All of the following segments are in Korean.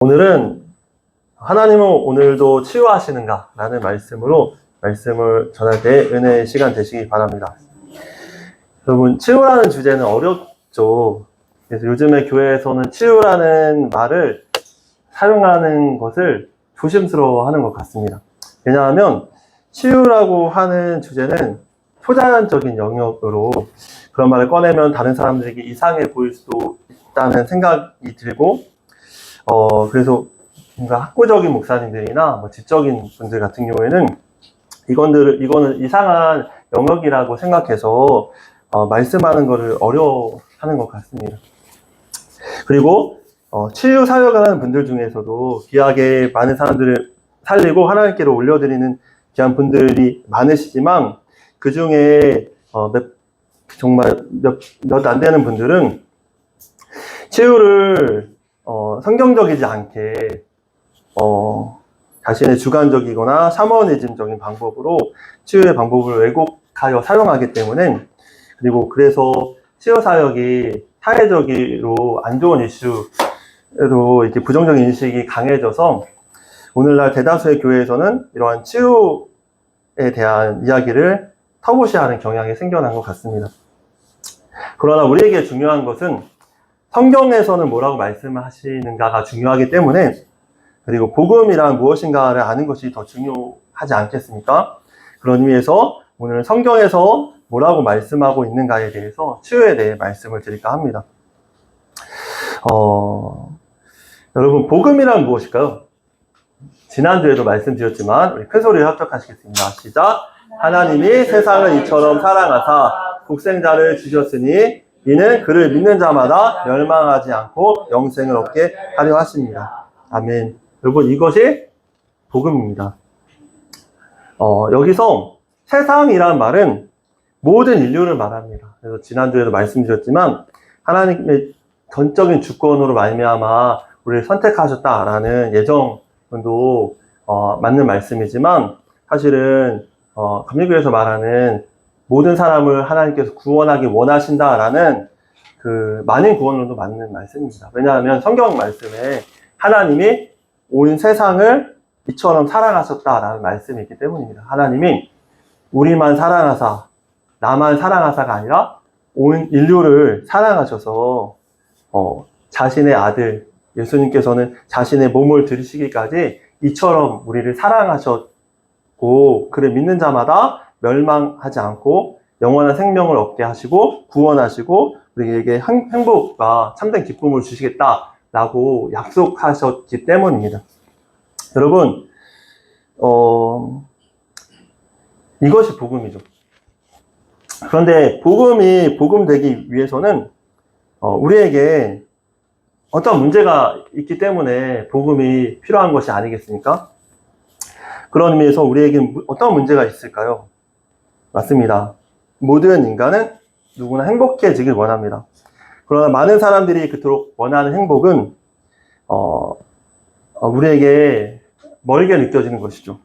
오늘은 하나님은 오늘도 치유하시는가? 라는 말씀을 전할 때 은혜의 시간 되시기 바랍니다. 여러분, 치유라는 주제는 어렵죠. 그래서 요즘에 교회에서는 치유라는 말을 사용하는 것을 조심스러워 하는 것 같습니다. 왜냐하면 치유라고 하는 주제는 초자연적인 영역으로 그런 말을 꺼내면 다른 사람들에게 이상해 보일 수도 있다는 생각이 들고, 그래서 뭔가 학구적인 목사님들이나 지적인 분들 같은 경우에는 이거는 이상한 영역이라고 생각해서 말씀하는 것을 어려워하는 것 같습니다. 그리고 치유 사역을 하는 분들 중에서도 귀하게 많은 사람들을 살리고 하나님께로 올려드리는 귀한 분들이 많으시지만 그 중에 정말 몇 안 되는 분들은 치유를 성경적이지 않게 자신의 주관적이거나 샤머니즘적인 방법으로 치유의 방법을 왜곡하여 사용하기 때문에, 그리고 그래서 치유 사역이 사회적으로 안 좋은 이슈로 이렇게 부정적인 인식이 강해져서 오늘날 대다수의 교회에서는 이러한 치유에 대한 이야기를 터부시하는 경향이 생겨난 것 같습니다. 그러나 우리에게 중요한 것은 성경에서는 뭐라고 말씀하시는가가 중요하기 때문에, 그리고 복음이란 무엇인가를 아는 것이 더 중요하지 않겠습니까? 그런 의미에서 오늘 성경에서 뭐라고 말씀하고 있는가에 대해서 치유에 대해 말씀을 드릴까 합니다. 여러분, 복음이란 무엇일까요? 지난주에도 말씀드렸지만 우리 큰 소리로 합격하시겠습니다. 시작! 하나님이 세상을 이처럼 사랑하사 독생자를 주셨으니 이는 그를 믿는 자마다 멸망하지 않고 영생을 얻게 하려 하십니다. 아멘. 여러분, 이것이 복음입니다. 여기서 세상이란 말은 모든 인류를 말합니다. 그래서 지난주에도 말씀드렸지만 하나님의 전적인 주권으로 말미암아 우리를 선택하셨다라는 예정도 맞는 말씀이지만, 사실은 감리교에서 말하는 모든 사람을 하나님께서 구원하기 원하신다라는 그 만인 구원론도 맞는 말씀입니다. 왜냐하면 성경 말씀에 하나님이 온 세상을 이처럼 사랑하셨다라는 말씀이 있기 때문입니다. 하나님이 우리만 사랑하사, 나만 사랑하사가 아니라 온 인류를 사랑하셔서 자신의 아들 예수님께서는 자신의 몸을 들이시기까지 이처럼 우리를 사랑하셨고, 그를 믿는 자마다 멸망하지 않고 영원한 생명을 얻게 하시고 구원하시고 우리에게 행복과 참된 기쁨을 주시겠다라고 약속하셨기 때문입니다. 여러분, 이것이 복음이죠. 그런데 복음이 복음되기 위해서는 우리에게 어떤 문제가 있기 때문에 복음이 필요한 것이 아니겠습니까? 그런 의미에서 우리에게 어떤 문제가 있을까요? 맞습니다. 모든 인간은 누구나 행복해지길 원합니다. 그러나 많은 사람들이 그토록 원하는 행복은 우리에게 멀게 느껴지는 것이죠.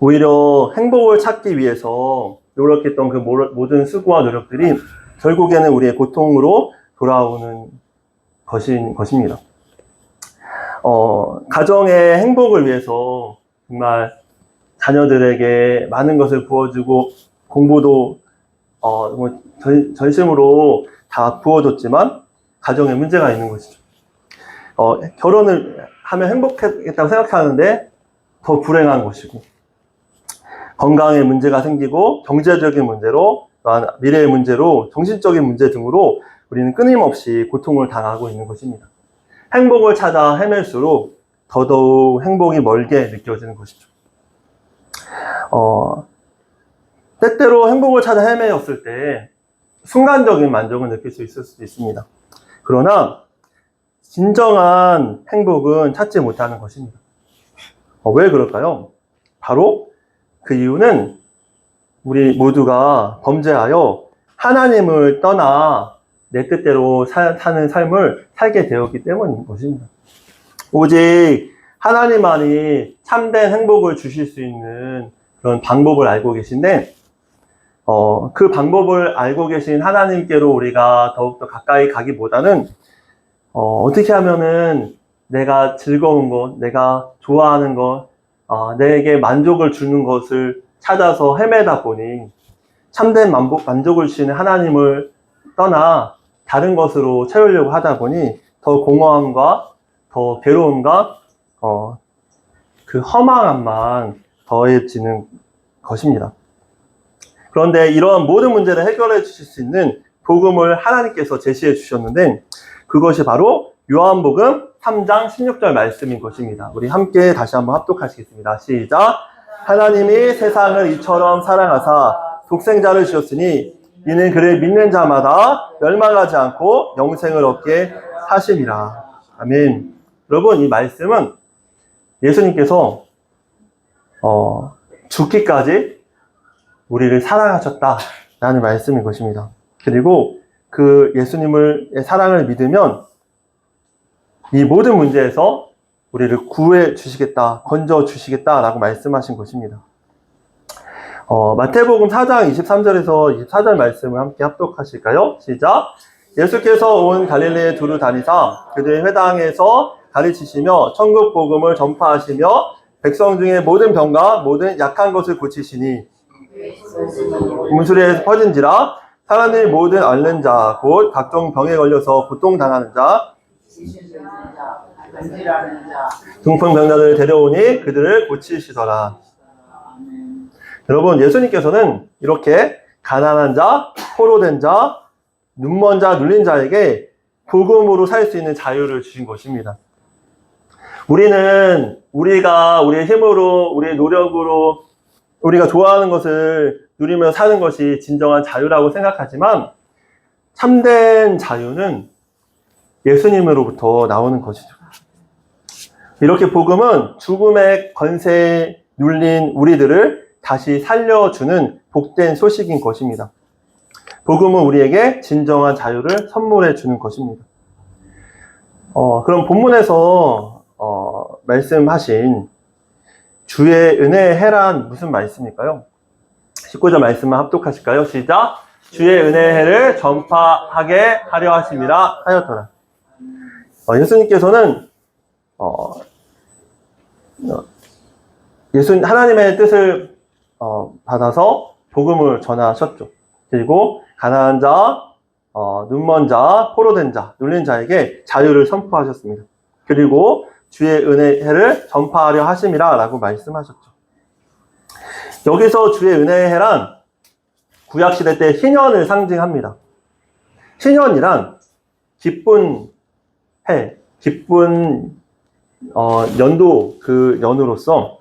오히려 행복을 찾기 위해서 노력했던 그 모든 수고와 노력들이 결국에는 우리의 고통으로 돌아오는 것입니다. 가정의 행복을 위해서 정말 자녀들에게 많은 것을 부어주고 공부도 전심으로 다 부어줬지만 가정에 문제가 있는 것이죠. 결혼을 하면 행복했다고 생각하는데 더 불행한 것이고, 건강에 문제가 생기고 경제적인 문제로, 또한 미래의 문제로, 정신적인 문제 등으로 우리는 끊임없이 고통을 당하고 있는 것입니다. 행복을 찾아 헤맬수록 더더욱 행복이 멀게 느껴지는 것이죠. 때때로 행복을 찾아 헤매었을 때 순간적인 만족을 느낄 수 있을 수도 있습니다. 그러나 진정한 행복은 찾지 못하는 것입니다. 왜 그럴까요? 바로 그 이유는 우리 모두가 범죄하여 하나님을 떠나 내 뜻대로 사는 삶을 살게 되었기 때문인 것입니다. 오직 하나님만이 참된 행복을 주실 수 있는 그런 방법을 알고 계신데, 그 방법을 알고 계신 하나님께로 우리가 더욱더 가까이 가기보다는 어떻게 하면은 내가 즐거운 것, 내가 좋아하는 것, 내게 만족을 주는 것을 찾아서 헤매다 보니 참된 만족을 주시는 하나님을 떠나 다른 것으로 채우려고 하다 보니 더 공허함과 더 괴로움과 그 허망함만 더해지는 것입니다. 그런데 이러한 모든 문제를 해결해 주실 수 있는 복음을 하나님께서 제시해 주셨는데 그것이 바로 요한복음 3장 16절 말씀인 것입니다. 우리 함께 다시 한번 합독하시겠습니다. 시작. 하나님이 세상을 이처럼 사랑하사 독생자를 주셨으니 이는 그를 믿는 자마다 멸망하지 않고 영생을 얻게 하심이라. 아멘. 여러분, 이 말씀은 예수님께서 죽기까지 우리를 사랑하셨다라는 말씀인 것입니다. 그리고 그 예수님의 사랑을 믿으면 이 모든 문제에서 우리를 구해 주시겠다, 건져 주시겠다라고 말씀하신 것입니다. 마태복음 4장 23절에서 24절 말씀을 함께 합독하실까요? 시작. 예수께서 온 갈릴리에 두루 다니사 그들의 회당에서 가르치시며 천국 복음을 전파하시며 백성 중에 모든 병과 모든 약한 것을 고치시니 문수리에서 퍼진지라 사람들이 모든 앓는 자 곧 각종 병에 걸려서 고통당하는 자 중풍병자들을 데려오니 그들을 고치시더라. 여러분, 예수님께서는 이렇게 가난한 자, 포로된 자, 눈먼 자, 눌린 자에게 복음으로 살 수 있는 자유를 주신 것입니다. 우리는 우리의 힘으로, 우리의 노력으로 우리가 좋아하는 것을 누리며 사는 것이 진정한 자유라고 생각하지만 참된 자유는 예수님으로부터 나오는 것이죠. 이렇게 복음은 죽음의 권세에 눌린 우리들을 다시 살려주는 복된 소식인 것입니다. 복음은 우리에게 진정한 자유를 선물해 주는 것입니다. 그럼 본문에서 말씀하신 주의 은혜의 해란 무슨 말씀일까요? 19절 말씀만 합독하실까요? 시작. 주의 은혜의 해를 전파하게 하려 하심이라 하였더라. 예수님께서는 하나님의 뜻을 받아서 복음을 전하셨죠. 그리고 가난한 자, 눈먼 자, 포로된 자, 눌린 자에게 자유를 선포하셨습니다. 그리고 주의 은혜의 해를 전파하려 하심이라 라고 말씀하셨죠. 여기서 주의 은혜의 해란 구약시대 때 희년을 상징합니다. 희년이란 기쁜 해, 기쁜 연도, 그 연으로서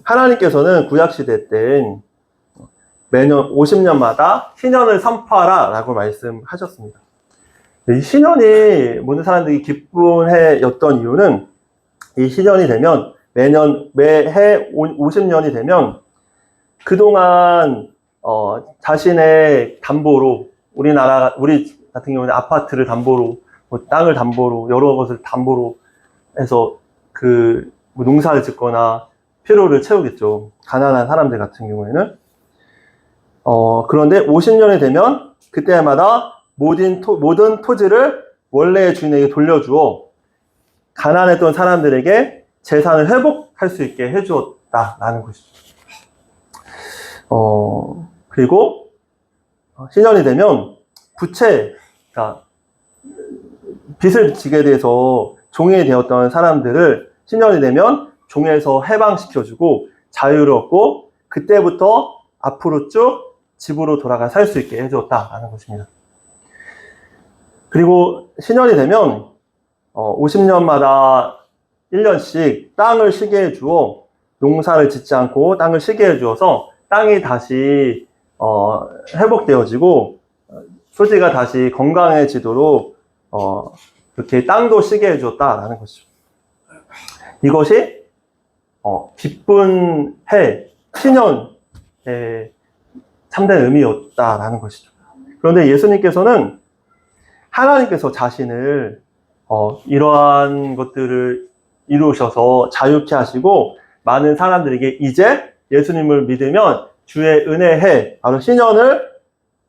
하나님께서는 구약시대 때 매년 50년마다 희년을 선포하라 라고 말씀하셨습니다. 이 희년이 모든 사람들이 기쁜 해였던 이유는 이 희년이 되면 매해 50년이 되면 그동안 자신의 담보로 우리 같은 경우는 아파트를 담보로 땅을 담보로 여러 것을 담보로 해서 농사를 짓거나 필요를 채우겠죠. 가난한 사람들 같은 경우에는. 그런데 50년이 되면 그때마다 모든 토지를 원래의 주인에게 돌려주어 가난했던 사람들에게 재산을 회복할 수 있게 해주었다라는 것이죠. 그리고 신년이 되면 그러니까 빚을 지게 돼서 종이 되었던 사람들을 신년이 되면 종에서 해방시켜주고 자유를 얻고 그때부터 앞으로 쭉 집으로 돌아가 살 수 있게 해주었다라는 것입니다. 그리고 신년이 되면 50년마다 1년씩 땅을 쉬게 해주어 농사를 짓지 않고 땅을 쉬게 해주어서 땅이 다시 회복되어지고 소지가 다시 건강해지도록 이렇게 땅도 쉬게 해주었다라는 것이죠. 이것이 기쁜 해, 신년의 참된 의미였다라는 것이죠. 그런데 예수님께서는 하나님께서 자신을 이러한 것들을 이루셔서 자유케 하시고 많은 사람들에게 이제 예수님을 믿으면 주의 은혜해 바로 신년을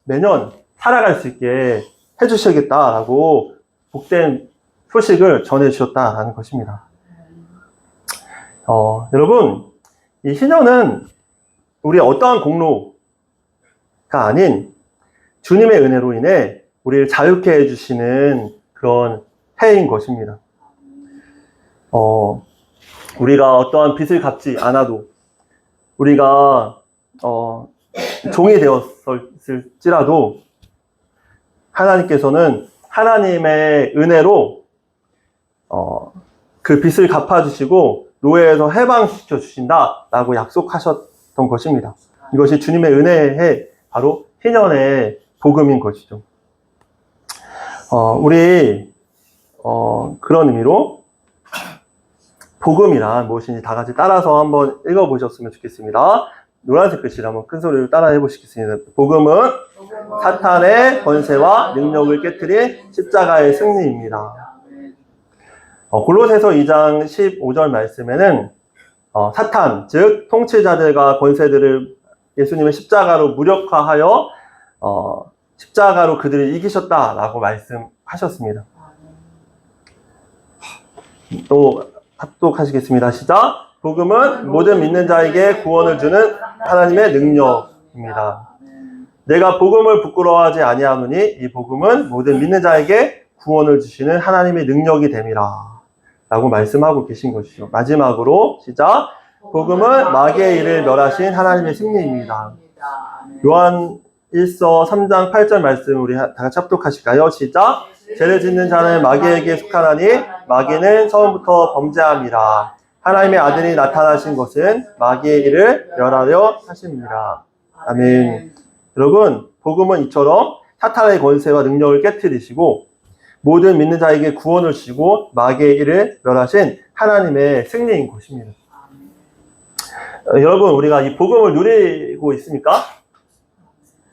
매년 살아갈 수 있게 해주시겠다라고 복된 소식을 전해주셨다라는 것입니다. 여러분, 이 희년은 우리의 어떠한 공로가 아닌 주님의 은혜로 인해 우리를 자유케 해주시는 그런 해인 것입니다. 우리가 어떠한 빚을 갚지 않아도 우리가 종이 되었을지라도 하나님께서는 하나님의 은혜로 그 빚을 갚아주시고 노예에서 해방시켜 주신다라고 약속하셨던 것입니다. 이것이 주님의 은혜의 바로 희년의 복음인 것이죠. 우리 그런 의미로 복음이란 무엇인지 다 같이 따라서 한번 읽어보셨으면 좋겠습니다. 노란색 글씨를 한번 큰 소리로 따라 해보시겠습니다. 복음은 사탄의 권세와 능력을 깨트린 십자가의 승리입니다. 골로새서 2장 15절 말씀에는 사탄, 즉 통치자들과 권세들을 예수님의 십자가로 무력화하여 십자가로 그들을 이기셨다라고 말씀하셨습니다. 또 합독하시겠습니다. 시작. 복음은 모든 믿는 자에게 구원을 주는 하나님의 능력입니다. 내가 복음을 부끄러워하지 아니하노니 이 복음은 모든 믿는 자에게 구원을 주시는 하나님의 능력이 됨이라 라고 말씀하고 계신 것이죠. 마지막으로 시작. 복음은 마귀의 일을 멸하신 하나님의 승리입니다. 요한 1서 3장 8절 말씀 우리 다 같이 합독하실까요? 시작. 죄를 짓는 자는 마귀에게 속하나니 마귀는 처음부터 범죄함이라. 하나님의 아들이 나타나신 것은 마귀의 일을 멸하려 하십니다. 아멘. 여러분, 복음은 이처럼 사탄의 권세와 능력을 깨트리시고 모든 믿는 자에게 구원을 주시고 마귀의 일을 멸하신 하나님의 승리인 것입니다. 여러분, 우리가 이 복음을 누리고 있습니까?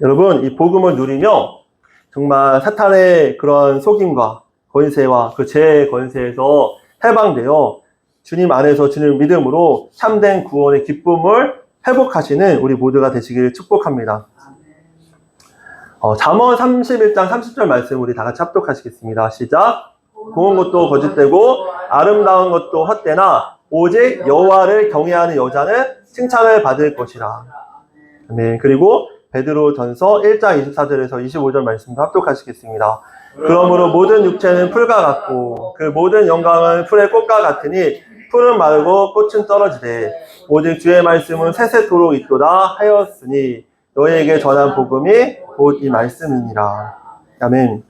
여러분, 이 복음을 누리며 정말 사탄의 그런 속임과 권세와 그 죄의 권세에서 해방되어 주님 안에서 주님을 믿음으로 참된 구원의 기쁨을 회복하시는 우리 모두가 되시기를 축복합니다. 잠언 31장 30절 말씀 우리 다 같이 합독하시겠습니다. 시작. 고운 것도 거짓되고 아름다운 것도 헛되나 오직 여호와를 경외하는 여자는 칭찬을 받을 것이라. 네, 그리고 베드로전서 1장 24절에서 25절 말씀도 합독하시겠습니다. 그러므로 모든 육체는 풀과 같고 그 모든 영광은 풀의 꽃과 같으니 풀은 마르고 꽃은 떨어지되 오직 주의 말씀은 세세토록 있도다 하였으니 너희에게 전한 복음이 곧 이 말씀이니라. 아멘.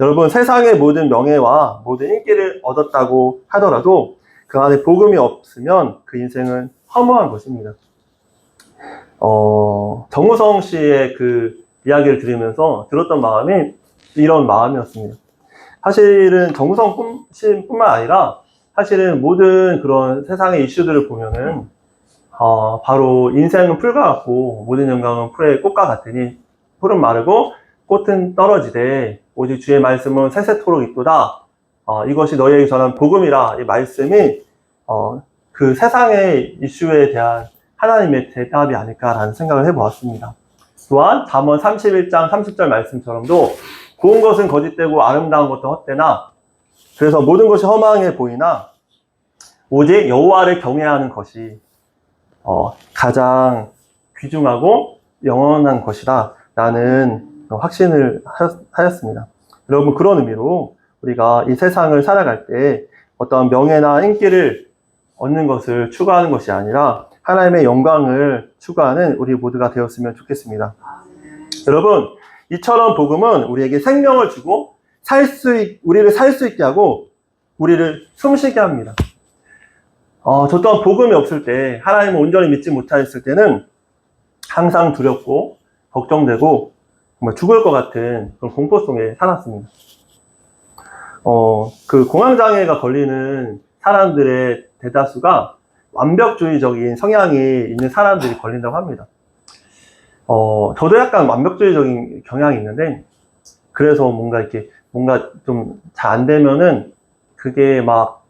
여러분, 세상의 모든 명예와 모든 인기를 얻었다고 하더라도 그 안에 복음이 없으면 그 인생은 허무한 것입니다. 정우성 씨의 그 이야기를 들으면서 들었던 마음이 이런 마음이었습니다. 사실은 정우성 씨뿐만 아니라 사실은 모든 그런 세상의 이슈들을 보면은 바로 인생은 풀과 같고 모든 영광은 풀의 꽃과 같으니 풀은 마르고 꽃은 떨어지되 오직 주의 말씀은 세세토록 있도다. 이것이 너희에게 전한 복음이라. 이 말씀이 그 세상의 이슈에 대한 하나님의 대답이 아닐까라는 생각을 해보았습니다. 또한 잠언 31장 30절 말씀처럼도 고운 것은 거짓되고 아름다운 것도 헛되나 그래서 모든 것이 허망해 보이나 오직 여호와를 경외하는 것이 가장 귀중하고 영원한 것이다 라는 확신을 하였습니다. 여러분, 그런 의미로 우리가 이 세상을 살아갈 때 어떤 명예나 인기를 얻는 것을 추구하는 것이 아니라 하나님의 영광을 추구하는 우리 모두가 되었으면 좋겠습니다. 여러분, 이처럼 복음은 우리에게 생명을 주고 우리를 살 수 있게 하고 우리를 숨쉬게 합니다. 저 또한 복음이 없을 때, 하나님을 온전히 믿지 못했을 때는 항상 두렵고 걱정되고 정말 죽을 것 같은 그런 공포 속에 살았습니다. 그 공황장애가 걸리는 사람들의 대다수가 완벽주의적인 성향이 있는 사람들이 걸린다고 합니다. 저도 약간 완벽주의적인 경향이 있는데, 그래서 뭔가 좀 잘 안 되면은 그게 막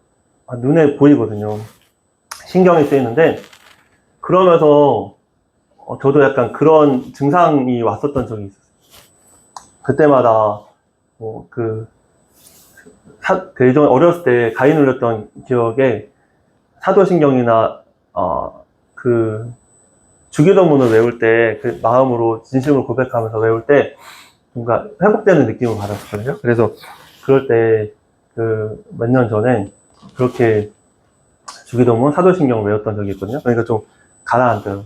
눈에 보이거든요. 신경이 쓰이는데, 그러면서 저도 약간 그런 증상이 왔었던 적이 있었어요. 그때마다 예전 어렸을 때 가위 눌렸던 기억에 사도신경이나 그 주기도문을 외울 때 그 마음으로 진심으로 고백하면서 외울 때 뭔가 회복되는 느낌을 받았거든요. 그래서 그럴 때 그 몇 년 전에 그렇게 주기도문 사도신경을 외웠던 적이 있거든요. 그러니까 좀 가라앉아요.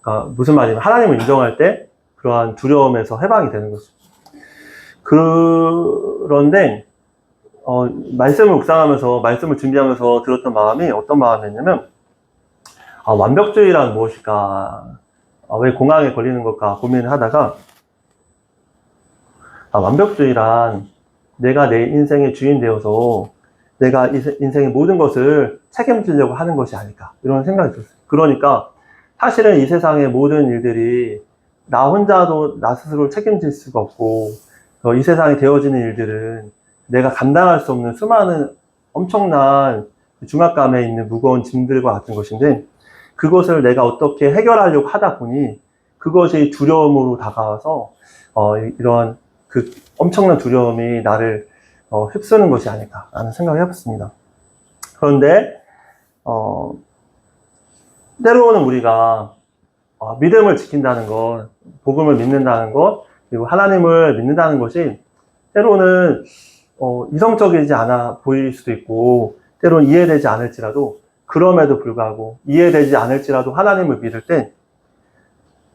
그러니까 무슨 말이냐면 하나님을 인정할 때 그러한 두려움에서 해방이 되는 거죠. 그런데 말씀을 묵상하면서 말씀을 준비하면서 들었던 마음이 어떤 마음이었냐면 완벽주의란 무엇일까? 왜 공황에 걸리는 걸까? 고민을 하다가 완벽주의란 내가 내 인생의 주인 되어서 내가 인생의 모든 것을 책임지려고 하는 것이 아닐까? 이런 생각이 들었어요. 그러니까 사실은 이 세상의 모든 일들이 나 혼자도 나 스스로 책임질 수가 없고 이 세상에 되어지는 일들은 내가 감당할 수 없는 수많은 엄청난 중압감에 있는 무거운 짐들과 같은 것인데 그것을 내가 어떻게 해결하려고 하다 보니 그것이 두려움으로 다가와서 이러한 그 엄청난 두려움이 나를 휩쓰는 것이 아닐까라는 생각을 해봤습니다. 그런데 때로는 우리가 믿음을 지킨다는 것, 복음을 믿는다는 것, 그리고 하나님을 믿는다는 것이 때로는 이성적이지 않아 보일 수도 있고 때로는 이해되지 않을지라도 그럼에도 불구하고 이해되지 않을지라도 하나님을 믿을 때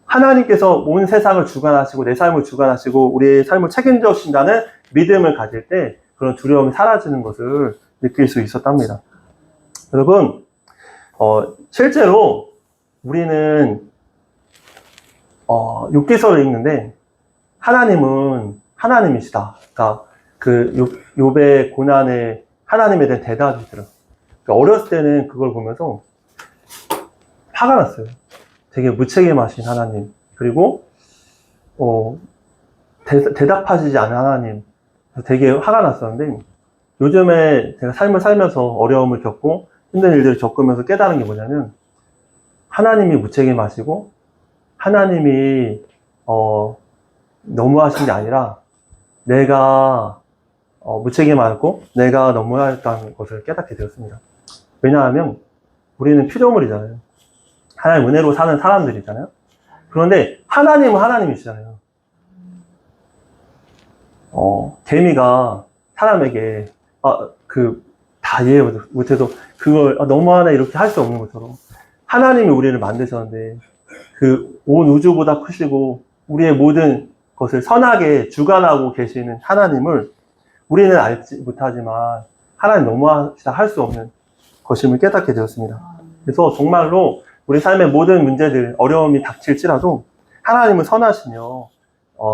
하나님께서 온 세상을 주관하시고 내 삶을 주관하시고 우리의 삶을 책임져 주신다는 믿음을 가질 때 그런 두려움이 사라지는 것을 느낄 수 있었답니다. 여러분, 실제로 우리는 욥기서를 읽는데 하나님은 하나님이시다. 그러니까 그 욥의 고난에 하나님에 대한 대답이 들어요. 그러니까 어렸을 때는 그걸 보면서 화가 났어요. 되게 무책임하신 하나님, 그리고 대답하시지 않은 하나님, 되게 화가 났었는데 요즘에 제가 삶을 살면서 어려움을 겪고 힘든 일들을 겪으면서 깨달은 게 뭐냐면 하나님이 무책임하시고 하나님이 너무하신 게 아니라 내가 무책임하고 내가 너무했다는 것을 깨닫게 되었습니다. 왜냐하면 우리는 피조물이잖아요. 하나님 은혜로 사는 사람들이잖아요. 그런데 하나님은 하나님이시잖아요. 개미가 사람에게 다 이해 못해도 그걸 너무하네 이렇게 할 수 없는 것처럼 하나님이 우리를 만드셨는데 그 온 우주보다 크시고 우리의 모든 것을 선하게 주관하고 계시는 하나님을 우리는 알지 못하지만 하나님 너무하시다 할 수 없는 것임을 깨닫게 되었습니다. 그래서 정말로 우리 삶의 모든 문제들, 어려움이 닥칠지라도 하나님은 선하시며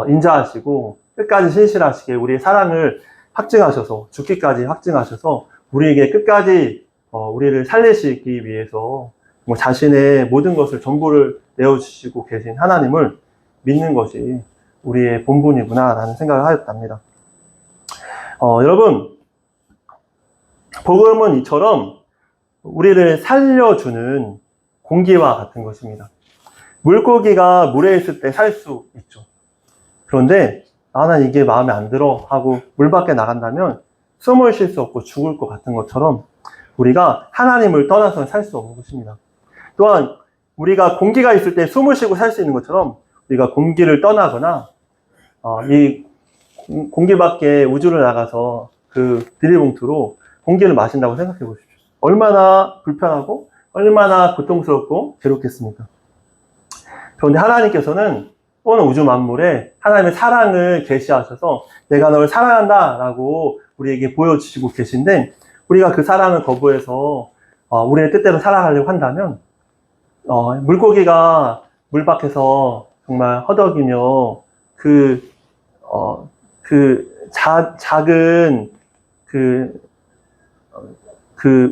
인자하시고 끝까지 신실하시게 우리의 사랑을 확증하셔서 죽기까지 확증하셔서 우리에게 끝까지 우리를 살리시기 위해서 자신의 모든 것을 전부를 내어주시고 계신 하나님을 믿는 것이 우리의 본분이구나 라는 생각을 하였답니다. 여러분, 복음은 이처럼 우리를 살려주는 공기와 같은 것입니다. 물고기가 물에 있을 때 살 수 있죠. 그런데 난 이게 마음에 안 들어 하고 물 밖에 나간다면 숨을 쉴 수 없고 죽을 것 같은 것처럼 우리가 하나님을 떠나서는 살 수 없는 것입니다. 또한 우리가 공기가 있을 때 숨을 쉬고 살 수 있는 것처럼 우리가 공기를 떠나거나 이 공기 밖에 우주를 나가서 그 비닐봉투로 공기를 마신다고 생각해 보십시오. 얼마나 불편하고 얼마나 고통스럽고 괴롭겠습니까? 그런데 하나님께서는 온 우주 만물에 하나님의 사랑을 계시하셔서 내가 널 사랑한다 라고 우리에게 보여주시고 계신데 우리가 그 사랑을 거부해서 우리의 뜻대로 살아가려고 한다면 물고기가 물 밖에서 정말 허덕이며 작은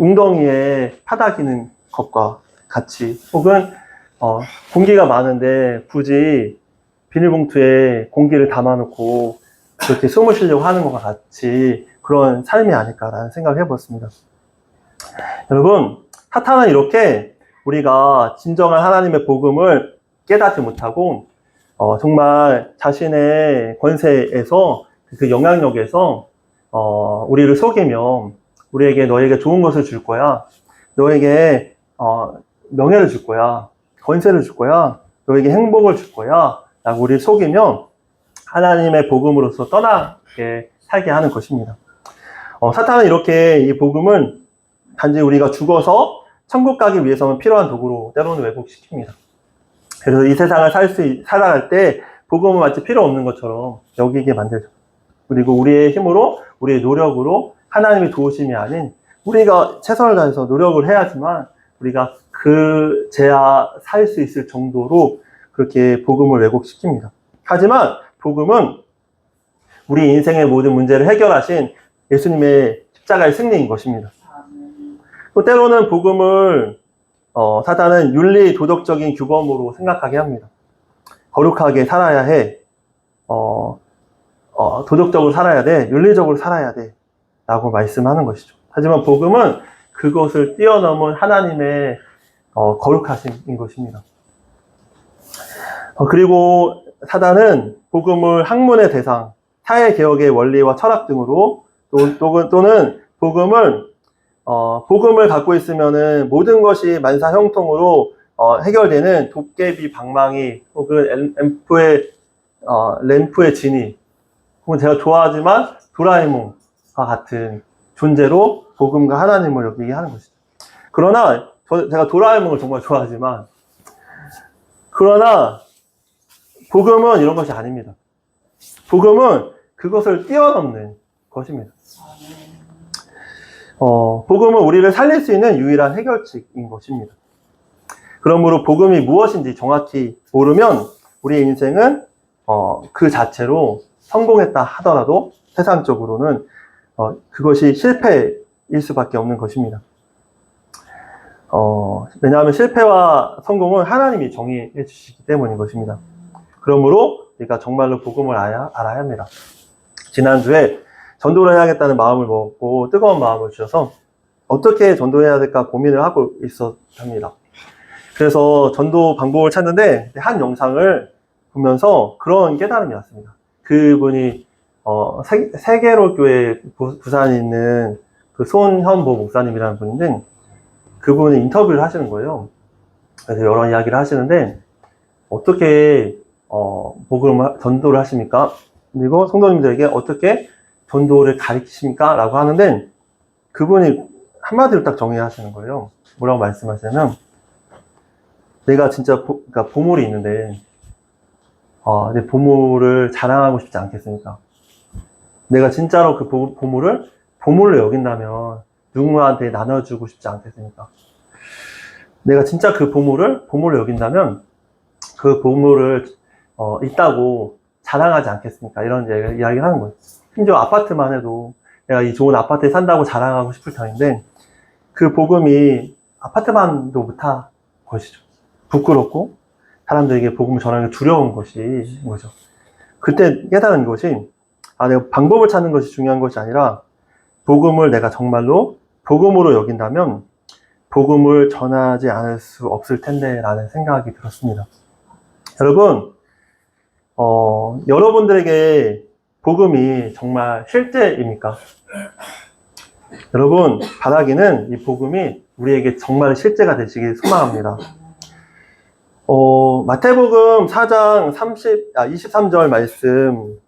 웅덩이에 파닥이는 것과 같이 혹은 공기가 많은데 굳이 비닐봉투에 공기를 담아놓고 그렇게 숨을 쉬려고 하는 것과 같이 그런 삶이 아닐까라는 생각을 해보았습니다. 여러분, 사탄은 이렇게 우리가 진정한 하나님의 복음을 깨닫지 못하고 정말 자신의 권세에서 그 영향력에서 우리를 속이면 우리에게 너에게 좋은 것을 줄 거야. 너에게 명예를 줄 거야. 권세를 줄 거야. 너에게 행복을 줄 거야. 라고 우리를 속이면 하나님의 복음으로서 떠나게 살게 하는 것입니다. 사탄은 이렇게 이 복음은 단지 우리가 죽어서 천국 가기 위해서는 필요한 도구로 때로는 왜곡시킵니다. 그래서 이 세상을 살아갈 때 복음은 마치 필요 없는 것처럼 여기게 만들죠. 그리고 우리의 힘으로, 우리의 노력으로 하나님의 도우심이 아닌 우리가 최선을 다해서 노력을 해야지만 우리가 그 제야 살 수 있을 정도로 그렇게 복음을 왜곡시킵니다. 하지만 복음은 우리 인생의 모든 문제를 해결하신 예수님의 십자가의 승리인 것입니다. 또 때로는 복음을 사탄은 윤리 도덕적인 규범으로 생각하게 합니다. 거룩하게 살아야 해. 도덕적으로 살아야 돼. 윤리적으로 살아야 돼. 라고 말씀하는 것이죠. 하지만 복음은 그것을 뛰어넘은 하나님의 거룩하심인 것입니다. 그리고 사단은 복음을 학문의 대상, 사회개혁의 원리와 철학 등으로 또는 복음을 갖고 있으면은 모든 것이 만사형통으로 해결되는 도깨비 방망이 혹은 램프의 지니 혹은 제가 좋아하지만 도라에몽과 같은 존재로 복음과 하나님을 여기게 하는 것이죠. 그러나 제가 도라에몽을 정말 좋아하지만 그러나 복음은 이런 것이 아닙니다. 복음은 그것을 뛰어넘는 것입니다. 복음은 우리를 살릴 수 있는 유일한 해결책인 것입니다. 그러므로 복음이 무엇인지 정확히 모르면 우리의 인생은 그 자체로 성공했다 하더라도 세상적으로는 그것이 실패일 수밖에 없는 것입니다. 왜냐하면 실패와 성공은 하나님이 정의해 주시기 때문인 것입니다. 그러므로 우리가 정말로 복음을 알아야 합니다. 지난주에 전도를 해야겠다는 마음을 먹고 뜨거운 마음을 주셔서 어떻게 전도해야 될까 고민을 하고 있었답니다. 그래서 전도 방법을 찾는데 한 영상을 보면서 그런 깨달음이 왔습니다. 그분이 세계로 교회 부산에 있는 그 손현보 목사님이라는 분인데 그분이 인터뷰를 하시는 거예요. 그래서 여러 이야기를 하시는데 어떻게 복음을 전도를 하십니까? 그리고 성도님들에게 어떻게 전도를 가르치십니까? 라고 하는데 그분이 한마디로 딱 정의하시는 거예요. 뭐라고 말씀하시냐면 내가 진짜 그러니까 보물이 있는데 내 보물을 자랑하고 싶지 않겠습니까? 내가 진짜로 그 보물을 보물로 여긴다면 누군가한테 나눠주고 싶지 않겠습니까? 내가 진짜 그 보물을 보물로 여긴다면 그 보물을 있다고 자랑하지 않겠습니까? 이런 이야기를 하는 거예요. 심지어 아파트만 해도 내가 이 좋은 아파트에 산다고 자랑하고 싶을 터인데 그 복음이 아파트만도 못한 것이죠. 부끄럽고 사람들에게 복음을 전하는 게 두려운 것이 뭐죠. 그때 깨달은 것이 내가 방법을 찾는 것이 중요한 것이 아니라 복음을 내가 정말로 복음으로 여긴다면 복음을 전하지 않을 수 없을 텐데 라는 생각이 들었습니다. 여러분 여러분들에게 복음이 정말 실제입니까? 여러분 바라기는 이 복음이 우리에게 정말 실제가 되시길 소망합니다. 마태복음 4장 23절 말씀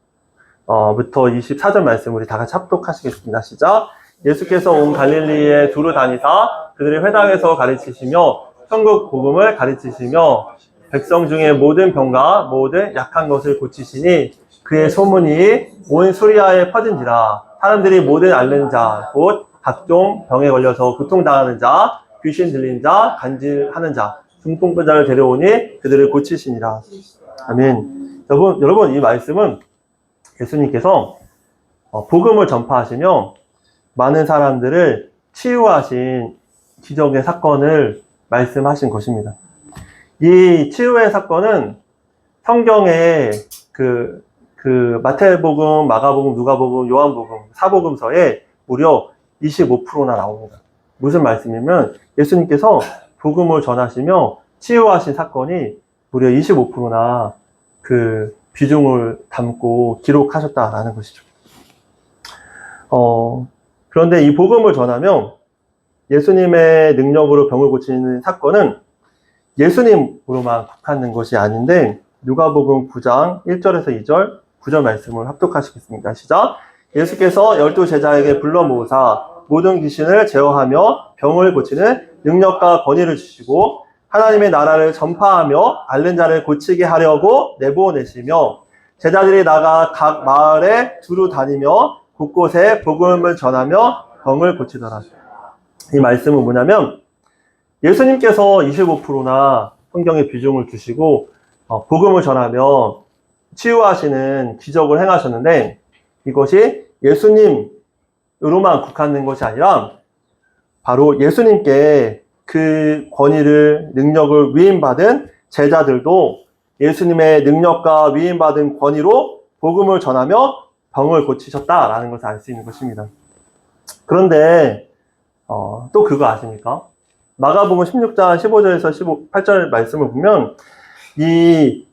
부터 24절 말씀 우리 다 같이 합독하시겠습니다. 시작. 예수께서 온 갈릴리에 두루 다니사 그들의 회당에서 가르치시며 천국 복음을 가르치시며 백성 중에 모든 병과 모든 약한 것을 고치시니 그의 소문이 온 수리아에 퍼진지라. 사람들이 모든 앓는 자 곧 각종 병에 걸려서 고통당하는 자 귀신 들린 자 간질하는 자 중풍병 자를 데려오니 그들을 고치시니라. 아멘. 여러분 이 말씀은 예수님께서 복음을 전파하시며 많은 사람들을 치유하신 기적의 사건을 말씀하신 것입니다. 이 치유의 사건은 성경의 그 마태복음, 마가복음, 누가복음, 요한복음, 사복음서에 무려 25%나 나옵니다. 무슨 말씀이면 예수님께서 복음을 전하시며 치유하신 사건이 무려 25%나 그 비중을 담고 기록하셨다라는 것이죠. 그런데 이 복음을 전하면 예수님의 능력으로 병을 고치는 사건은 예수님으로만 국한된 것이 아닌데, 누가복음 9장 1절에서 2절, 9절 말씀을 합독하시겠습니다. 시작. 예수께서 12 제자에게 불러 모으사 모든 귀신을 제어하며 병을 고치는 능력과 권위를 주시고 하나님의 나라를 전파하며 앓는 자를 고치게 하려고 내보내시며, 제자들이 나가 각 마을에 두루 다니며 곳곳에 복음을 전하며 병을 고치더라. 이 말씀은 뭐냐면, 예수님께서 25%나 성경에 비중을 두시고 복음을 전하며 치유하시는 기적을 행하셨는데, 이것이 예수님으로만 국한된 것이 아니라 바로 예수님께 그 권위를, 능력을 위임받은 제자들도 예수님의 능력과 위임받은 권위로 복음을 전하며 병을 고치셨다라는 것을 알 수 있는 것입니다. 그런데 또 그거 아십니까? 마가복음 16장 15절에서 18절 말씀을 보면 이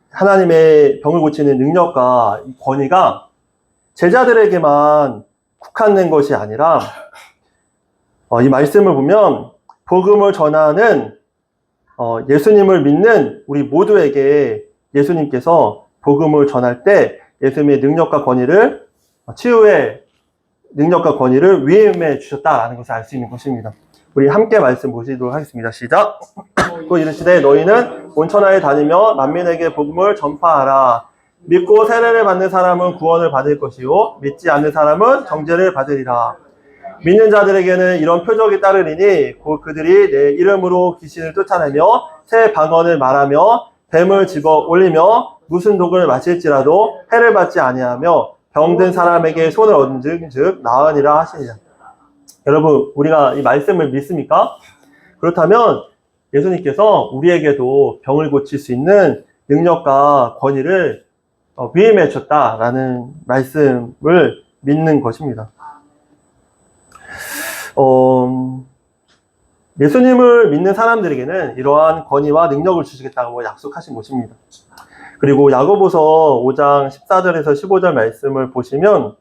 하나님의 병을 고치는 능력과 이 권위가 제자들에게만 국한된 것이 아니라 이 말씀을 보면 복음을 전하는 예수님을 믿는 우리 모두에게 예수님께서 복음을 전할 때 예수님의 능력과 권위를, 치유의 능력과 권위를 위임해 주셨다라는 것을 알 수 있는 것입니다. 우리 함께 말씀 보시도록 하겠습니다. 시작. 또 이르시되 너희는 온 천하에 다니며 만민에게 복음을 전파하라. 믿고 세례를 받는 사람은 구원을 받을 것이요 믿지 않는 사람은 정죄를 받으리라. 믿는 자들에게는 이런 표적이 따르리니 곧 그들이 내 이름으로 귀신을 쫓아내며 새 방언을 말하며 뱀을 집어 올리며 무슨 독을 마실지라도 해를 받지 아니하며 병든 사람에게 손을 얹은즉 나으니라 하시니라. 여러분, 우리가 이 말씀을 믿습니까? 그렇다면 예수님께서 우리에게도 병을 고칠 수 있는 능력과 권위를 위임해 주셨다라는 말씀을 믿는 것입니다. 예수님을 믿는 사람들에게는 이러한 권위와 능력을 주시겠다고 약속하신 것입니다. 그리고 야고보서 5장 14절에서 15절 말씀을 보시면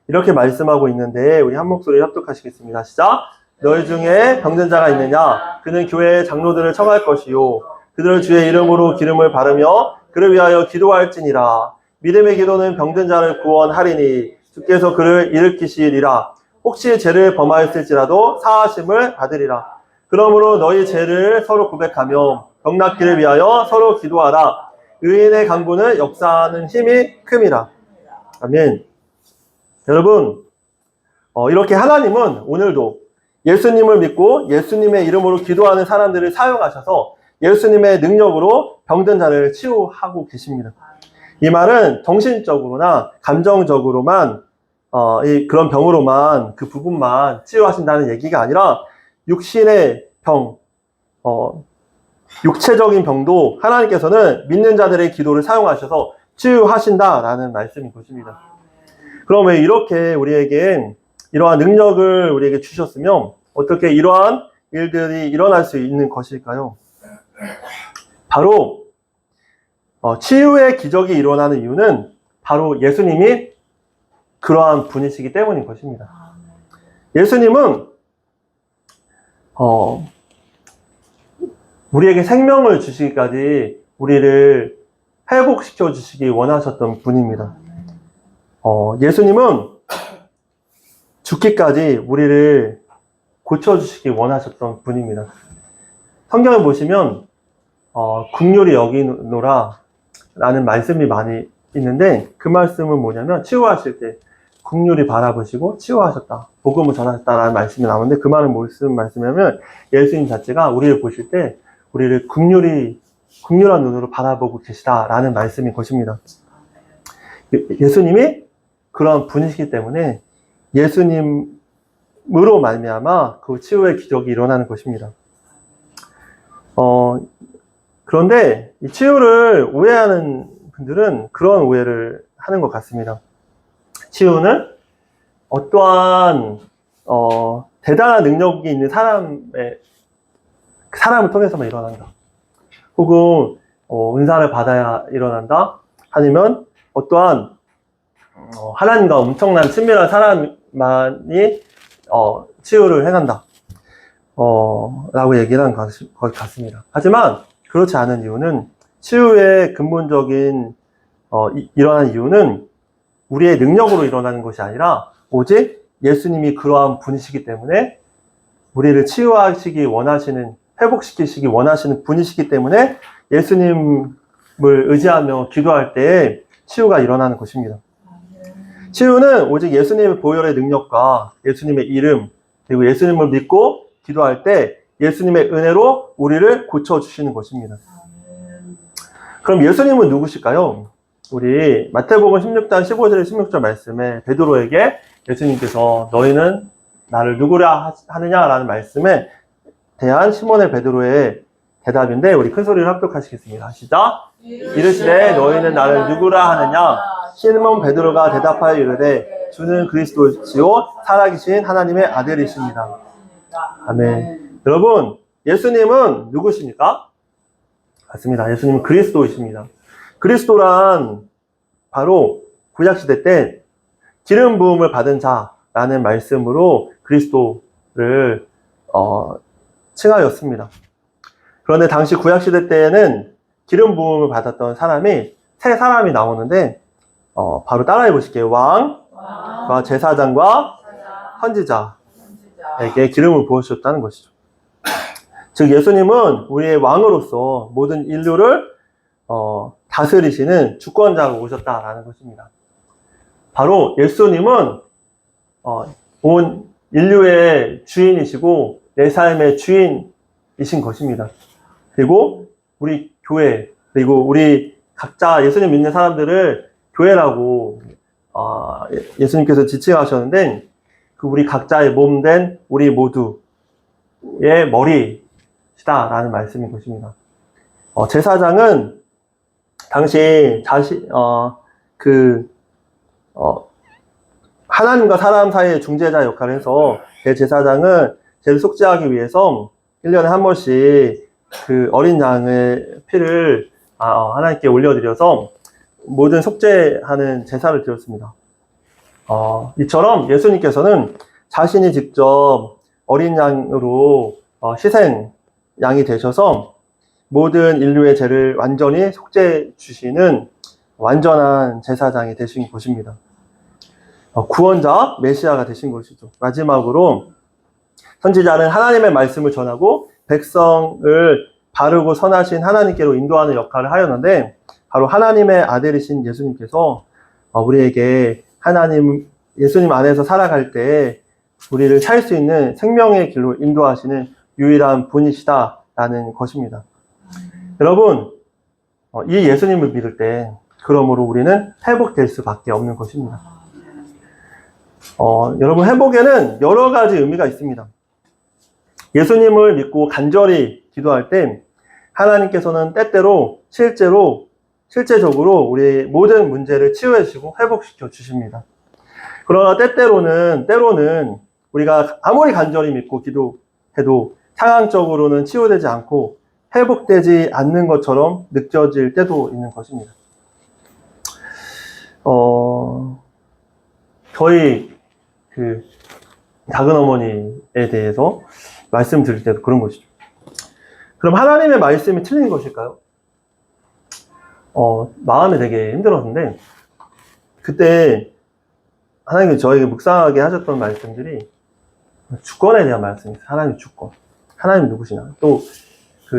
이렇게 말씀하고 있는데, 우리 한 목소리 합독하시겠습니다. 시작. 너희 중에 병든 자가 있느냐? 그는 교회의 장로들을 청할 것이요 그들을 주의 이름으로 기름을 바르며 그를 위하여 기도할지니라. 믿음의 기도는 병든 자를 구원하리니 주께서 그를 일으키시리라. 혹시 죄를 범하였을지라도 사하심을 받으리라. 그러므로 너희 죄를 서로 고백하며 병 낫기를 위하여 서로 기도하라. 의인의 간구는 역사하는 힘이 큼이라. 아멘. 여러분, 이렇게 하나님은 오늘도 예수님을 믿고 예수님의 이름으로 기도하는 사람들을 사용하셔서 예수님의 능력으로 병든 자를 치유하고 계십니다. 이 말은 정신적으로나 감정적으로만 그런 병으로만, 그 부분만 치유하신다는 얘기가 아니라 육신의 병, 육체적인 병도 하나님께서는 믿는 자들의 기도를 사용하셔서 치유하신다라는 말씀인 것입니다. 그럼 왜 이렇게 우리에게 이러한 능력을 우리에게 주셨으면 어떻게 이러한 일들이 일어날 수 있는 것일까요? 바로 치유의 기적이 일어나는 이유는 바로 예수님이 그러한 분이시기 때문인 것입니다. 예수님은 우리에게 생명을 주시기까지 우리를 회복시켜 주시기 원하셨던 분입니다. 예수님은 죽기까지 우리를 고쳐주시기 원하셨던 분입니다. 성경을 보시면 긍휼히 여기노라 라는 말씀이 많이 있는데, 그 말씀은 뭐냐면 치유하실 때 긍휼히 바라보시고 치유하셨다, 복음을 전하셨다라는 말씀이 나오는데, 그 말은 무슨 말씀이냐면 예수님 자체가 우리를 보실 때 우리를 긍휼한 눈으로 바라보고 계시다라는 말씀인 것입니다. 예수님이 그런 분이시기 때문에 예수님으로 말미암아 그 치유의 기적이 일어나는 것입니다. 그런데 이 치유를 오해하는 분들은 그런 오해를 하는 것 같습니다. 치유는 어떠한 대단한 능력이 있는 사람을 통해서만 일어난다. 혹은 은사를 받아야 일어난다. 아니면 어떠한 하나님과 엄청난 친밀한 사람만이 치유를 행한다. 라고 얘기를 한 것 같습니다. 하지만 그렇지 않은 이유는 치유의 근본적인 일어난 이유는 우리의 능력으로 일어나는 것이 아니라 오직 예수님이 그러한 분이시기 때문에 우리를 치유하시기 원하시는, 회복시키시기 원하시는 분이시기 때문에 예수님을 의지하며 기도할 때 치유가 일어나는 것입니다. 치유는 오직 예수님의 보혈의 능력과 예수님의 이름, 그리고 예수님을 믿고 기도할 때 예수님의 은혜로 우리를 고쳐주시는 것입니다. 그럼 예수님은 누구실까요? 우리 마태복음 16장 15절 16절 말씀에 베드로에게 예수님께서 너희는 나를 누구라 하느냐라는 말씀에 대한 시몬의 베드로의 대답인데 우리 큰 소리를 합독하시겠습니다. 시작. 이르시되 너희는 나를 누구라 하느냐? 시몬 베드로가 대답하여 이르되 주는 그리스도시요 살아계신 하나님의 아들이십니다. 아멘. 여러분, 예수님은 누구십니까? 맞습니다. 예수님은 그리스도이십니다. 그리스도란 바로 구약시대 때 기름 부음을 받은 자라는 말씀으로 그리스도를 칭하였습니다. 그런데 당시 구약시대 때에는 기름 부음을 받았던 사람이 세 사람이 나오는데 바로 따라해 보실게요. 왕과 제사장과 선지자에게 기름을 부으셨다는 것이죠. 즉 예수님은 우리의 왕으로서 모든 인류를 다스리시는 주권자로 오셨다라는 것입니다. 바로 예수님은 온 인류의 주인이시고 내 삶의 주인이신 것입니다. 그리고 우리 교회, 그리고 우리 각자 예수님 믿는 사람들을 교회라고 예수님께서 지칭하셨는데 그 우리 각자의 몸된 우리 모두의 머리시다라는 말씀인 것입니다. 제사장은 당시 하나님과 사람 사이의 중재자 역할을 해서 대제사장은 죄를 속죄하기 위해서 1년에 한 번씩 그 어린 양의 피를 하나님께 올려드려서 모든 속죄하는 제사를 드렸습니다. 이처럼 예수님께서는 자신이 직접 어린 양으로 희생 양이 되셔서 모든 인류의 죄를 완전히 속죄해 주시는 완전한 제사장이 되신 것입니다. 구원자, 메시아가 되신 것이죠. 마지막으로 선지자는 하나님의 말씀을 전하고 백성을 바르고 선하신 하나님께로 인도하는 역할을 하였는데 바로 하나님의 아들이신 예수님께서 우리에게 예수님 안에서 살아갈 때 우리를 살 수 있는 생명의 길로 인도하시는 유일한 분이시다라는 것입니다. 여러분, 이 예수님을 믿을 때 그러므로 우리는 회복될 수밖에 없는 것입니다. 여러분, 회복에는 여러 가지 의미가 있습니다. 예수님을 믿고 간절히 기도할 때 하나님께서는 때때로 실제적으로 우리의 모든 문제를 치유해 주시고 회복시켜 주십니다. 그러나 때로는 우리가 아무리 간절히 믿고 기도해도 상황적으로는 치유되지 않고 회복되지 않는 것처럼 느껴질 때도 있는 것입니다. 저희 작은 어머니에 대해서 말씀드릴 때도 그런 것이죠. 그럼 하나님의 말씀이 틀린 것일까요? 마음이 되게 힘들었는데 그때 하나님이 저에게 묵상하게 하셨던 말씀들이 주권에 대한 말씀이에요. 하나님 주권. 하나님 누구시냐. 또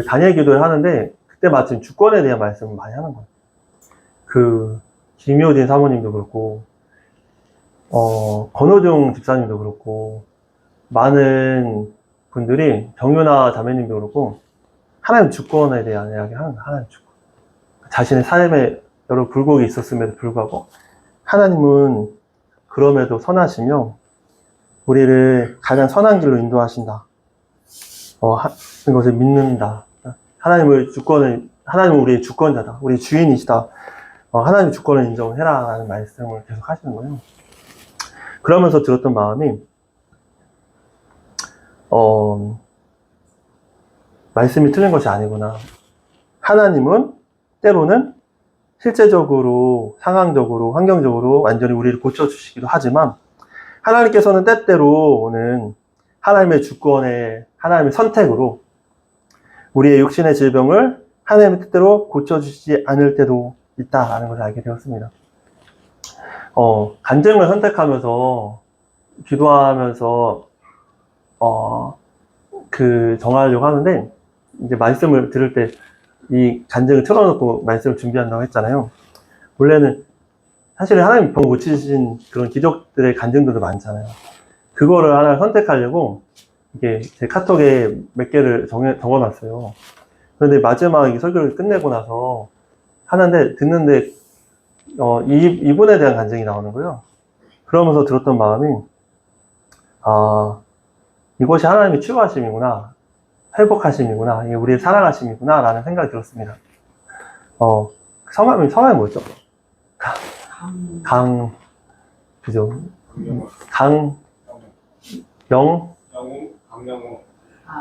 다니엘 기도를 하는데 그때 마침 주권에 대한 말씀을 많이 하는 거예요. 김효진 사모님도 그렇고 권호중 집사님도 그렇고 많은 분들이 정윤아 자매님도 그렇고 하나님 주권에 대한 이야기 하는 거예요. 하나님 주권. 자신의 삶에 여러 굴곡이 있었음에도 불구하고 하나님은 그럼에도 선하시며 우리를 가장 선한 길로 인도하신다. 하는 것을 믿는다. 하나님은 우리의 주권자다. 우리 주인이시다. 하나님 주권을 인정해라. 라는 말씀을 계속 하시는 거예요. 그러면서 들었던 마음이, 말씀이 틀린 것이 아니구나. 하나님은 때로는 실제적으로, 상황적으로, 환경적으로 완전히 우리를 고쳐주시기도 하지만 하나님께서는 때때로는 하나님의 주권에, 하나님의 선택으로 우리의 육신의 질병을 하나님의 뜻대로 고쳐주시지 않을 때도 있다라는 것을 알게 되었습니다. 간증을 선택하면서 기도하면서 정하려고 하는데, 이제 말씀을 들을 때 이 간증을 틀어놓고 말씀을 준비한다고 했잖아요. 원래는 사실은 하나님 병 고치신 그런 기적들의 간증들도 많잖아요. 그거를 하나 선택하려고 이게 제 카톡에 몇 개를 적어놨어요. 그런데 마지막에 설교를 끝내고 나서 하는데 듣는데 이분에 대한 간증이 나오는 거예요. 그러면서 들었던 마음이 이것이 하나님의 치유하심이구나, 회복하심이구나, 이게 우리의 사랑하심이구나 라는 생각이 들었습니다. 성함이 뭐였죠? 그죠?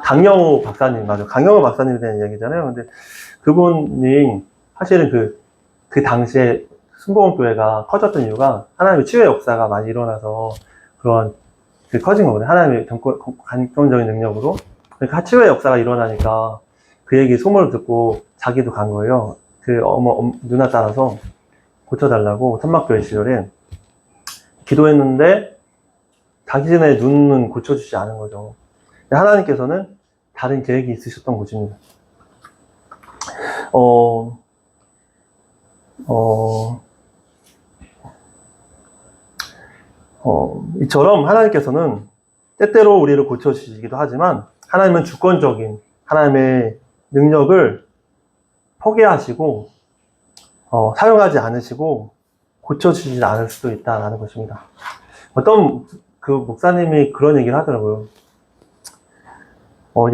강영우 박사님, 맞아. 강영우 박사님에 대한 이야기잖아요. 근데 그분이 사실은 그 당시에 순복음교회가 커졌던 이유가 하나님의 치유의 역사가 많이 일어나서 커진 거거든요. 하나님의 감동적인 능력으로. 그러니까 치유의 역사가 일어나니까 그 얘기 소문을 듣고 자기도 간 거예요. 누나 따라서 고쳐달라고 천막교회 시절에 기도했는데 자신의 눈은 고쳐주지 않은 거죠. 하나님께서는 다른 계획이 있으셨던 것입니다. 이처럼 하나님께서는 때때로 우리를 고쳐주시기도 하지만 하나님은 주권적인 하나님의 능력을 포기하시고 사용하지 않으시고 고쳐주시지 않을 수도 있다는 것입니다. 어떤 목사님이 그런 얘기를 하더라고요.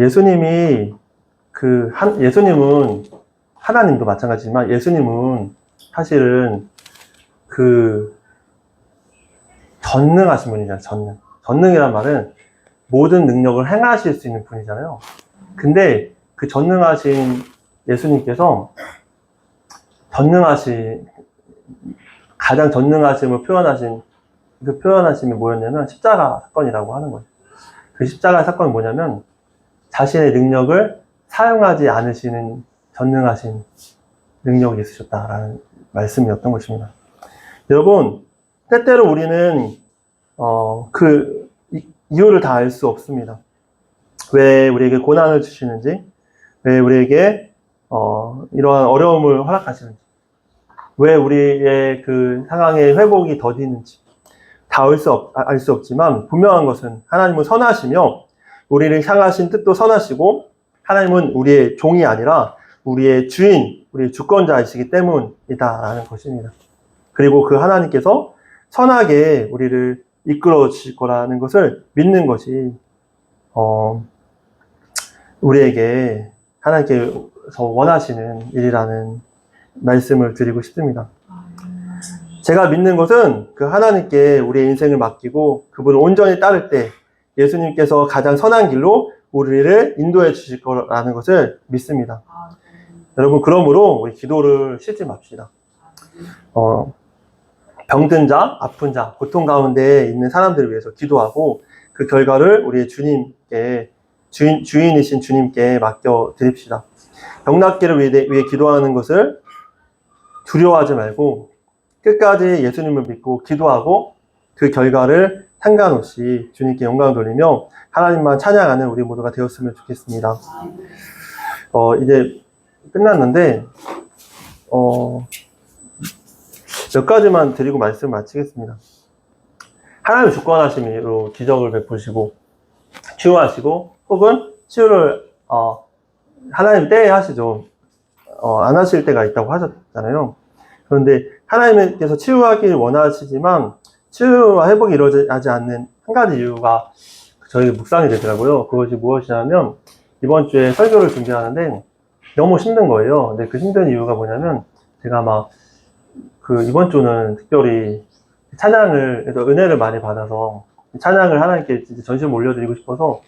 예수님은 하나님도 마찬가지지만 예수님은 사실은 전능하신 분이잖아요. 전능이란 말은 모든 능력을 행하실 수 있는 분이잖아요. 근데 그 전능하신 예수님께서 가장 전능하심을 표현하심이 뭐였냐면 십자가 사건이라고 하는 거예요. 그 십자가 사건은 뭐냐면 자신의 능력을 사용하지 않으시는 전능하신 능력이 있으셨다라는 말씀이었던 것입니다. 여러분, 때때로 우리는 이유를 다 알 수 없습니다. 왜 우리에게 고난을 주시는지, 왜 우리에게 이러한 어려움을 허락하시는지, 왜 우리의 그 상황의 회복이 더디는지 다 알 수 없지만 분명한 것은 하나님은 선하시며 우리를 향하신 뜻도 선하시고 하나님은 우리의 종이 아니라 우리의 주인, 우리의 주권자이시기 때문이다라는 것입니다. 그리고 그 하나님께서 선하게 우리를 이끌어 주실 거라는 것을 믿는 것이 우리에게 하나님께서 원하시는 일이라는 말씀을 드리고 싶습니다. 제가 믿는 것은 그 하나님께 우리의 인생을 맡기고 그분을 온전히 따를 때 예수님께서 가장 선한 길로 우리를 인도해 주실 거라는 것을 믿습니다. 여러분, 그러므로 우리 기도를 쉬지 맙시다. 병든 자, 아픈 자, 고통 가운데 있는 사람들을 위해서 기도하고 그 결과를 우리의 주인이신 주님께 맡겨 드립시다. 병 낫기를 위해 기도하는 것을 두려워하지 말고 끝까지 예수님을 믿고 기도하고 그 결과를 상관없이 주님께 영광을 돌리며 하나님만 찬양하는 우리 모두가 되었으면 좋겠습니다. 이제 끝났는데 몇 가지만 드리고 말씀을 마치겠습니다. 하나님의 주권하심으로 기적을 베푸시고 치유하시고 혹은 치유를 하나님 때에 하시죠. 안 하실 때가 있다고 하셨잖아요. 그런데 하나님께서 치유하길 원하시지만 치유와 회복이 이루어지지 않는 한 가지 이유가 저희 묵상이 되더라고요. 그것이 무엇이냐면 이번 주에 설교를 준비하는데 너무 힘든 거예요. 근데 그 힘든 이유가 뭐냐면 제가 이번 주는 특별히 찬양을, 은혜를 많이 받아서 찬양을 하나님께 진짜 전심을 올려드리고 싶어서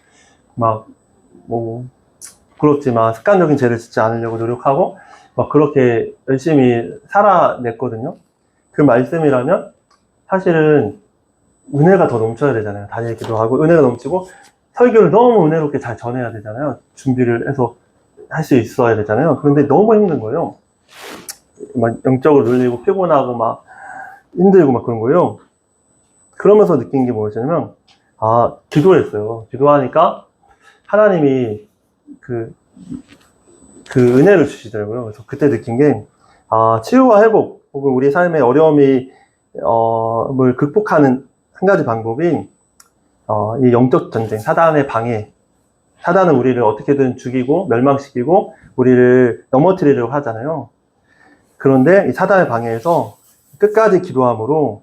부끄럽지만 습관적인 죄를 짓지 않으려고 노력하고 막 그렇게 열심히 살아냈거든요. 그 말씀이라면 사실은 은혜가 더 넘쳐야 되잖아요. 다니기도 하고 은혜가 넘치고 설교를 너무 은혜롭게 잘 전해야 되잖아요. 준비를 해서 할 수 있어야 되잖아요. 그런데 너무 힘든 거예요. 막 영적으로 눌리고 피곤하고 막 힘들고 막 그런 거예요. 그러면서 느낀 게 뭐였냐면, 기도했어요. 기도하니까 하나님이 그 은혜를 주시더라고요. 그래서 그때 느낀 게, 치유와 회복, 혹은 우리 삶의 어려움이, 뭘 극복하는 한 가지 방법이, 이 영적 전쟁, 사단의 방해. 사단은 우리를 어떻게든 죽이고, 멸망시키고, 우리를 넘어뜨리려고 하잖아요. 그런데 이 사단의 방해에서 끝까지 기도함으로,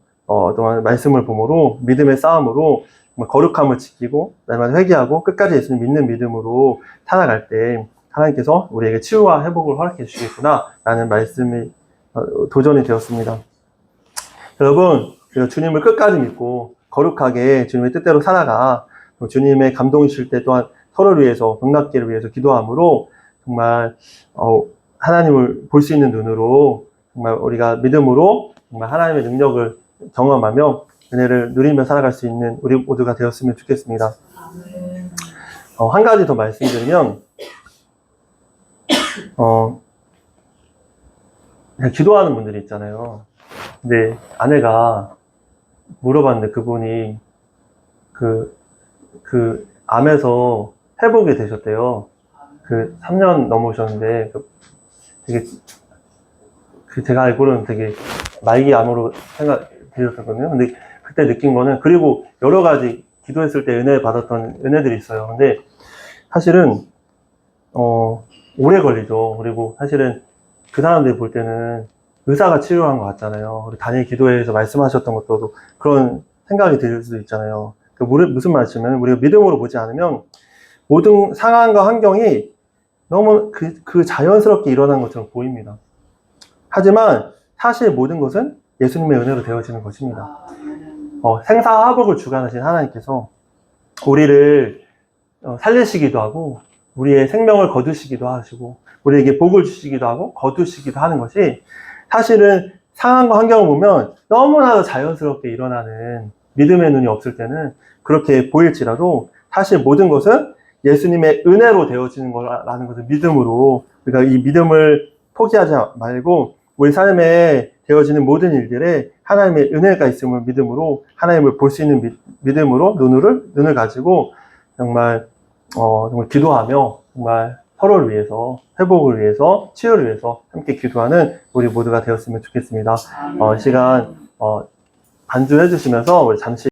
동안 말씀을 보므로, 믿음의 싸움으로, 거룩함을 지키고, 날마다 회개하고, 끝까지 예수님 믿는 믿음으로 살아갈 때, 하나님께서 우리에게 치유와 회복을 허락해 주시겠구나, 라는 말씀이 도전이 되었습니다. 여러분, 주님을 끝까지 믿고, 거룩하게 주님의 뜻대로 살아가, 주님의 감동이 실 때 또한 서로를 위해서, 병낫기를 위해서 기도함으로, 정말, 하나님을 볼 수 있는 눈으로, 정말 우리가 믿음으로, 정말 하나님의 능력을 경험하며, 은혜를 누리며 살아갈 수 있는 우리 모두가 되었으면 좋겠습니다. 한 가지 더 말씀드리면, 기도하는 분들이 있잖아요. 근데 아내가 물어봤는데 그분이 암에서 회복이 되셨대요. 3년 넘으셨는데, 되게, 제가 알고는 되게 말기 암으로 생각되셨거든요. 근데 그때 느낀 거는, 그리고 여러 가지 기도했을 때 은혜 받았던 은혜들이 있어요. 근데 사실은, 오래 걸리죠. 그리고 사실은 그 사람들이 볼 때는 의사가 치료한 것 같잖아요. 우리 단일 기도회에서 말씀하셨던 것도 그런 생각이 들 수도 있잖아요. 무슨 말씀이냐면, 우리가 믿음으로 보지 않으면 모든 상황과 환경이 너무 자연스럽게 일어난 것처럼 보입니다. 하지만 사실 모든 것은 예수님의 은혜로 되어지는 것입니다. 생사화복을 주관하신 하나님께서 우리를 살리시기도 하고, 우리의 생명을 거두시기도 하시고, 우리에게 복을 주시기도 하고 거두시기도 하는 것이, 사실은 상황과 환경을 보면 너무나도 자연스럽게 일어나는, 믿음의 눈이 없을 때는 그렇게 보일지라도, 사실 모든 것은 예수님의 은혜로 되어지는 거라는 것을 믿음으로, 우리가 이 믿음을 포기하지 말고 우리 삶에 되어지는 모든 일들에 하나님의 은혜가 있음을 믿음으로, 하나님을 볼 수 있는 믿음으로 눈을 가지고 정말 기도하며, 정말 서로를 위해서, 회복을 위해서, 치유를 위해서 함께 기도하는 우리 모두가 되었으면 좋겠습니다. 이 시간 반주해 주시면서 우리 잠시